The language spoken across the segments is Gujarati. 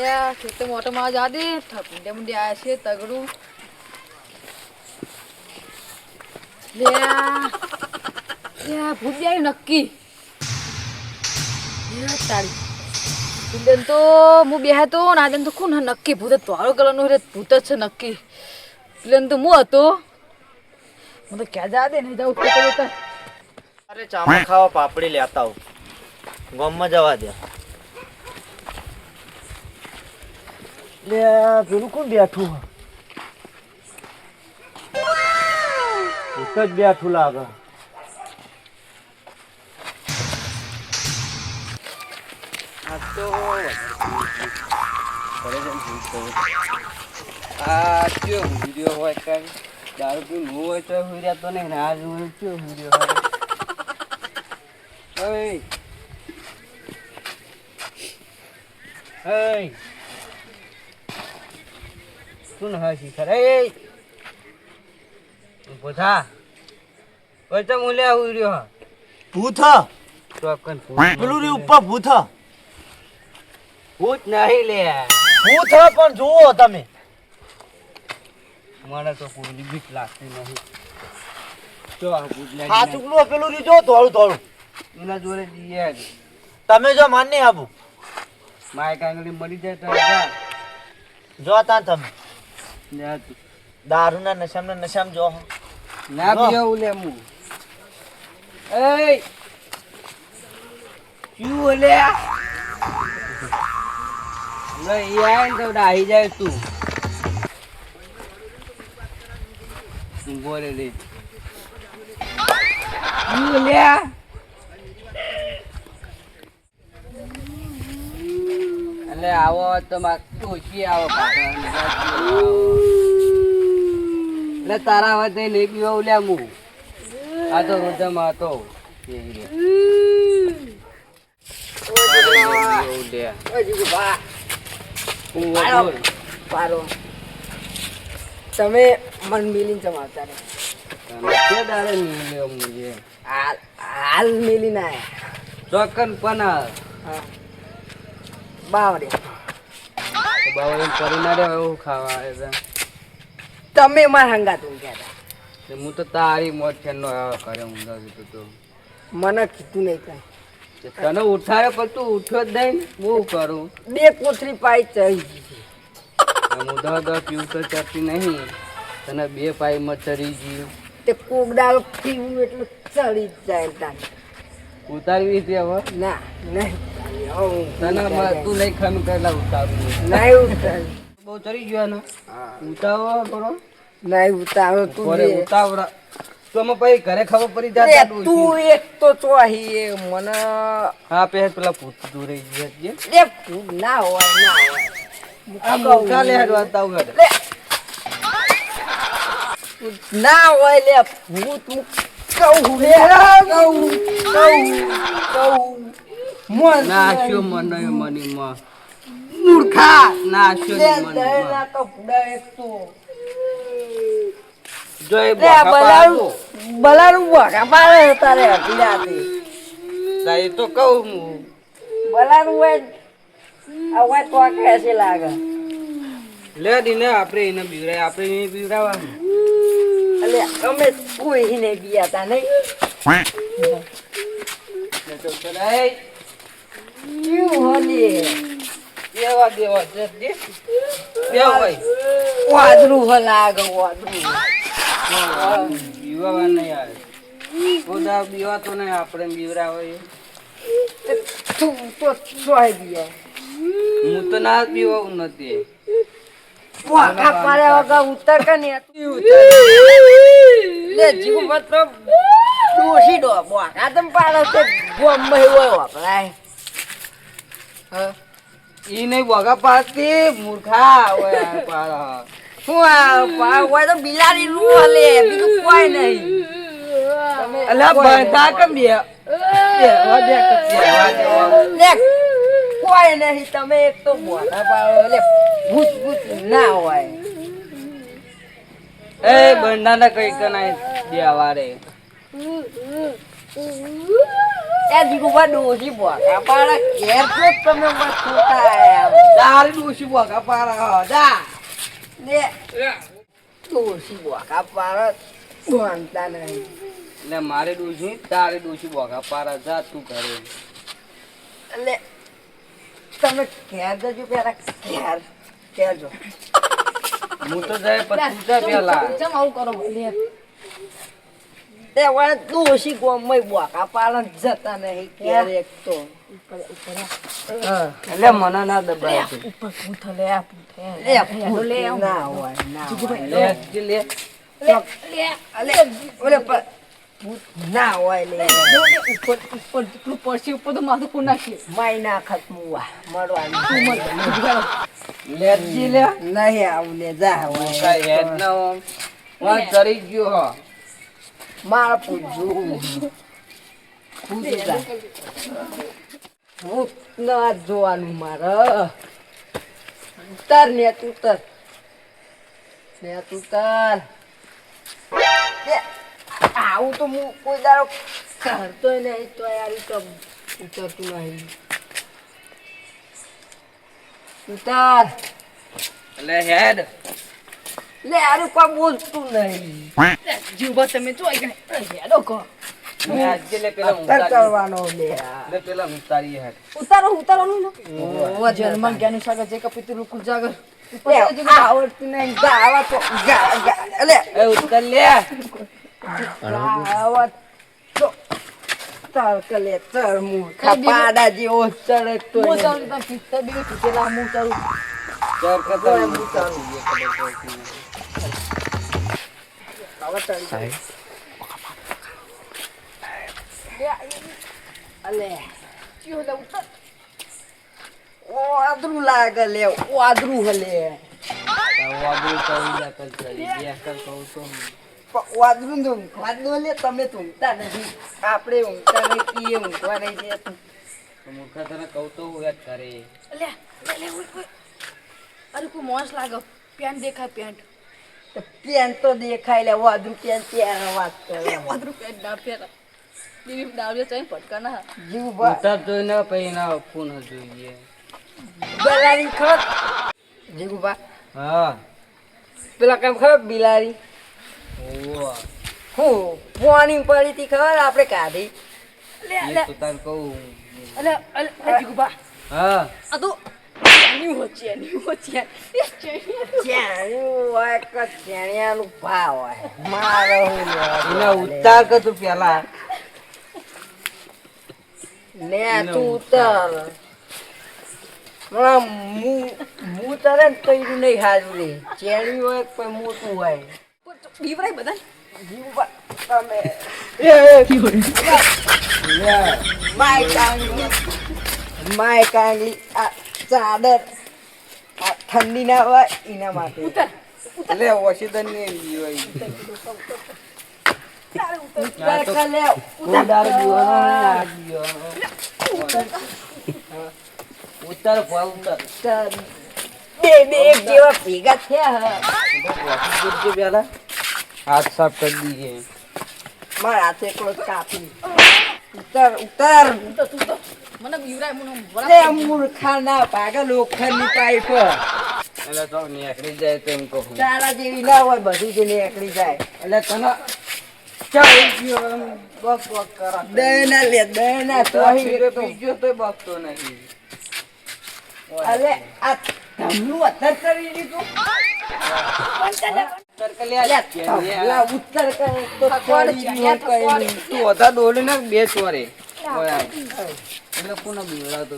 લે ખેતે મોટો માં જા દે ઠપુંડે મુંડે આયા છે તગડું લે લે ભૂત આવી નક્કી લે તારી પિંડન તો હું બેહા તો નાદન તો કોણ નક્કી ભૂત તોળો કલરનો રે ભૂત જ છે નક્કી પિંડન તો હું હતો હું તો ક્યાં જા દે ને જાઉં તો અરે ચામા ખાવા પાપડી લેતા આવું ગામમાં જવા દે લે પેલું કોણ બેઠું ભૂત જ બેઠું લાગે આ તો આ કયો વિડીયો હોય કઈ દારૂ પીને હું હોય તો હુઈ રહેતો નહીં ને આજ હું કયો વિડીયો હોય Hey! શું હા શીખર એ પોથા ઓય તો મુલે આવું રહ્યો ભૂત ચોકન પેલું રી ઉપર ભૂત ભૂત નહીં લે ભૂત પણ જુઓ તમે મને તો કોઈ બીક લાગતી નહીં તો આ ભૂત લે આ ચુકલો પેલું રી જો થોડું થોડું એના જોડે જઈએ તમે જો માન નહીં આપું માય કાંગલી મરી જાય તો જો તા તમે દારૂના નશામાં જો ના પીવું લે મુ એ ક્યું લે નહીં આય તો ડાહી જાય તું બોલે લે ક્યું લે એટલે આવો તો ઓછી આવો એટલે તારા વધે નહીં પીવા લે હું આ તો રોજામાં હતો તમે મન મિલીને જમાવતા રે હાલ મિલી ના ચોકન પણ બાવડે કરી ના રે એવું ખાવા આવે તમે મારા હંગાત ઊંઘ્યા હતા હું તો તારી મોત છે નો કરે ઊંઘા દીધું તો મને કીધું નહીં કઈ તને ઉઠાડે પણ તું ઉઠ્યો જ નહીં હું કરું બે કોથરી પાઈ ચડી ગઈ હું દસ પીવું તો ચડતી નહીં તને બે પાઈમાં ચડી ગયું તે કોગડાળ પીવું એટલે ચડી જ જાય તાને ઉતારવી છે હવે ના નહીં તને તું નહીં ખમ કરેલા ઉતારું નહીં ઉતાર બહુ ચડી ગયો ને ઉતાવો કરો નહીં ઉતારો તું ઉતાવળા તો અમે પછી ઘરે ખબર પડી લે, જાય તું એક તો ચોહી મને હા પે પેલા ભૂત દૂરે જઈએ લે ભૂત ના હોય ના હોય આ મોટા લે હેડવા તાવ ઘરે લે ના હોય લે ભૂત હું કહું લે કહું મન નાશ્યો મને મનીમાં મૂર્ખા નાશ્યો લે મન દહેલા તો ભૂડા એક તો જો એ લે બલાડો બલાડું વાગા પાડે તારે હટીરાતી તાઈ તો કહું હું બલાડું હોય આ હોય તો કેસે લાગે લે દીને આપણે એને બીવરાય આપણે એને બીવરાવા અલે અમે કોઈ ને બિયાતા નહીં તો ચલાય ક્યું હોલી દેવા દેવા દે દે ભાઈ વાદરું હ લાગે વાદરું બીવાવા નહીં આવે ખોદા બીવા તો નહીં આપણે બીવરાવા તું તો સોય બિયા હું તો ના પીવું નથી વાકા પારે વગર ઉતર કે ને લે જીવ મતલબ દોશી ડો વાકા તમ પાડે તે ગોમ મે હોય વાપરાય ઈ નહીં બગા પાડતી મૂર્ખા ઓય પાડા હું આ હોય તો બિલાડી નું હલે બીજું કોઈ નહીં અલા બંધા કેમ બે લે કોઈ નહીં તમે એક તો મોટા પાડો લે ભૂત ભૂત ના હોય એ બંધા ના કઈ કનાય દેવારે એ જીગુબા ડોશી બોકા પારા ઘેર તો તમે મત ખોટા આયા દારી ડોશી બોકા પારા દા લે ડોશી બોકા પારા બોલતા નહીં એટલે મારે ડોશી તારે ડોશી બોકા પારા જા તું ઘરે એટલે તમે ઘેર જજો પેલા ઘેર જો હું તો જાય પછી જા પેલા ચમ આવું કરો લે તે વાળ દોશી ગોમય બોકા પાલન જતા નહીં ક્યારેક તો એટલે મને ના દબાય ઉપર પૂથ લે આ પૂથ લે લે ના હોય ના હોય લે લે ઓલે પર ના હોય લે ઉપર ઉપર પડશે ઉપર તો માથું કોણ નાખીએ માઈ ના ખતમુવા મળવાનું તું મત લે જી લે નહીં આવું લે જા હોય હેડ ના વાં ચરી ગયો હો મારા પૂજું હું ના જોવાનું મારે ઉતાર ને તું ઉતાર ને તું ઉતાર આવું તો હું કોઈ દાડો કરતો નહીં તો યાર તો ઉતરતું નહીં ઉતાર એટલે હેડ લે આરું કોઈ બોલતું નહીં જીવબા તમે જોઈ ગયા હેડો કો કરવાનો લે પેલા ઉતારી હેડ ઉતારવાનું ને જર્મન જ્ઞાની સાગર જે કપિતુલ કુજાગર આવડતું નહીં ગાવા તો લે એ ઉતર લે ગાવા તો તરક લે તર મૂર્ખા પાડા જેવો ચડે તો હું ચાલું તા કિસ્સા બી કિસેલા હું ચાલું ચર કરતા હું ચાલું અલે ચિયો લે ઉતાર ઓદરું લાગે લે ઓદરું હલે ઓદરું કહું જા કર ચલી બે કર કહું તો ઓદરું તો ખાધો લે તમે તો ઊંઘતા નથી આપણે ઊંઘતા નહીં પીએ ઊંઘવા નહીં દેતું મૂર્ખા તને કહું તો યાદ કરે લે લે ઓય અરે કોઈ મોસ લાગે પેન્ટ દેખાય પેન્ટ પેન્ટ તો દેખાય લે ઓદરું પેન્ટ ત્યારે વાત કરે ઓદરું પેન્ટ ના પહેરા દીવી દાવ્યો ચાઈ પટકા ના જીવ ઉતાર જોઈને પછી ના ફોન જોઈએ બિલાડી ખત જીગુબા હા પેલા કેમ ખબર બિલાડી ઓ હું પાણી પડી હતી ખબર આપણે કાઢી લે તો તાર કહું અલે અલે જીગુબા હા આ તો ની હોચે ચેણ્યું હોય કે ચેણિયાનું ભાવ હોય મારો એના ઉતાર કે તું પેલા ને તું ઉતાર હું તરે ને કર્યું નહીં હાજુ રે ચેણી હોય કોઈ મોટું હોય બીવરાય બધા જીવ તમે માય કાંગલી આ ચાદર આ ઠંડી ના હોય એના માટે ઉતાર એટલે ઓશીદન ને હોય ઉતાર કર લે ઉતાર ઉતાર ઉતાર બે એક જેવા ભેગા થયા પેલા હાથ સાફ કરી દીજે મારા હાથે એકલો કાપી ઉતાર ઉતાર મને બીવરાય મને લે મૂર્ખા ના પાગલ લોખંડની પાઇપ એટલે તો નીકળી જાય તો એમ કહું તારા જેવી ના હોય બધી જ નીકળી જાય એટલે તને ચાલ ગયો બક બક કરા દયના લે દયના તો બીજો તો બકતો નહીં અરે આ ધમલું અત્તર કરી દીધું ઉત્તર કરે તો તું હતા દોડી નાખ બે ચોરે એટલે કોને બીવડાતો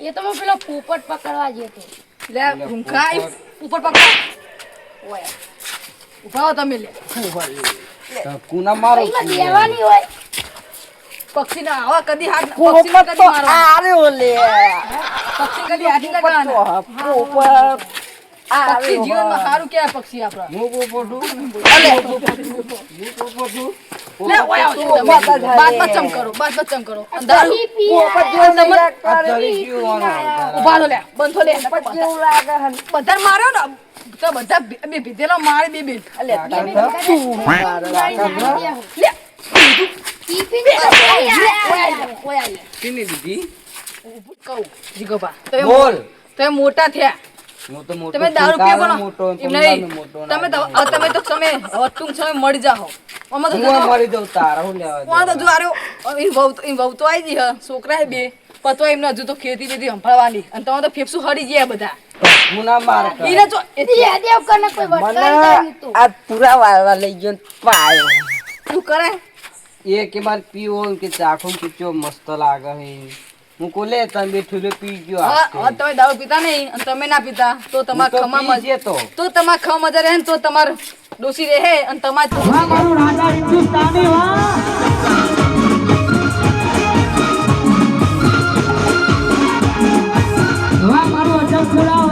એ તો પેલો પોપટ પકડવા જતો લે રૂંખા ઉપર પકડ ઓય ઉભાઓ તમે લે કુના મારો દેવાની હોય પક્ષી ના આવા કદી હાથ પક્ષી ને કદી મારો આર્યો લે પક્ષી કદી હાથ ના કરવાના પોપટ પક્ષી જીવનમાં સારું કેવાય પક્ષી આપડા હું પોપટું અલે હું પોપટું લે ઓય આવો તું તમે માતા જાય. બાત મત કરો બાત મત કરો દારૂ ઈ પી પોપટ આયા. જેવો લઈ જા આ કરે. તરી ગયું આનો. ઉભા થો લે બંધ થો લે પોપટ જેવું લાગે હન. બધા માર્યો ને તો બધા બે ભીધેલો મારી બે બે અલ્યા, બે તાર બે તો ભેગા મારે લાગે હન. લે ઈ પીને આયા. ઓય આલે પીને દીધી કહું જીગોબા તમે બોલ. તમે મોટા થયા હું તો મોટો તમે દારૂ પીવો ફૂંકારો ને મોટો, એમ પંજાબી નહીં મોટો તમે તો ના. તમે તો સમય હવે ટૂંક સમય મળી જાઓ આમાં તો હું મરી જાઉં તારા હું લેવા કોણ તો દે. જો આર્યો એ વહુ તો આવી ગઈ હ છોકરા બે પતો એમને હજુ તો ખેતી બેતી સંભાળવાની અને તમારે તો ફેફસું હરી ગયા બધા હું ના માર કર. ઈને જો એ ઈ દેવ કને કોઈ વટકાઈ મને જાય નહીં તું. આ પૂરા વાળવા લઈ ગયો ને પાયો. તું કરે એ કે માર પીવો ને કે ચાખો ને કે ચો મસ્ત લાગે હે. હું કોલે તમે બેઠું રે પી ગયો હા આખે. હા તમે દારૂ પીતા નહીં અને તમે ના પીતા તો હું તમારા તો ખમામાં પી જતો. તો તમારા ખમ મજા રહે ને તો તમાર ડોસી રહે અને તમાર વાહ મારું અજબ ખોલાવ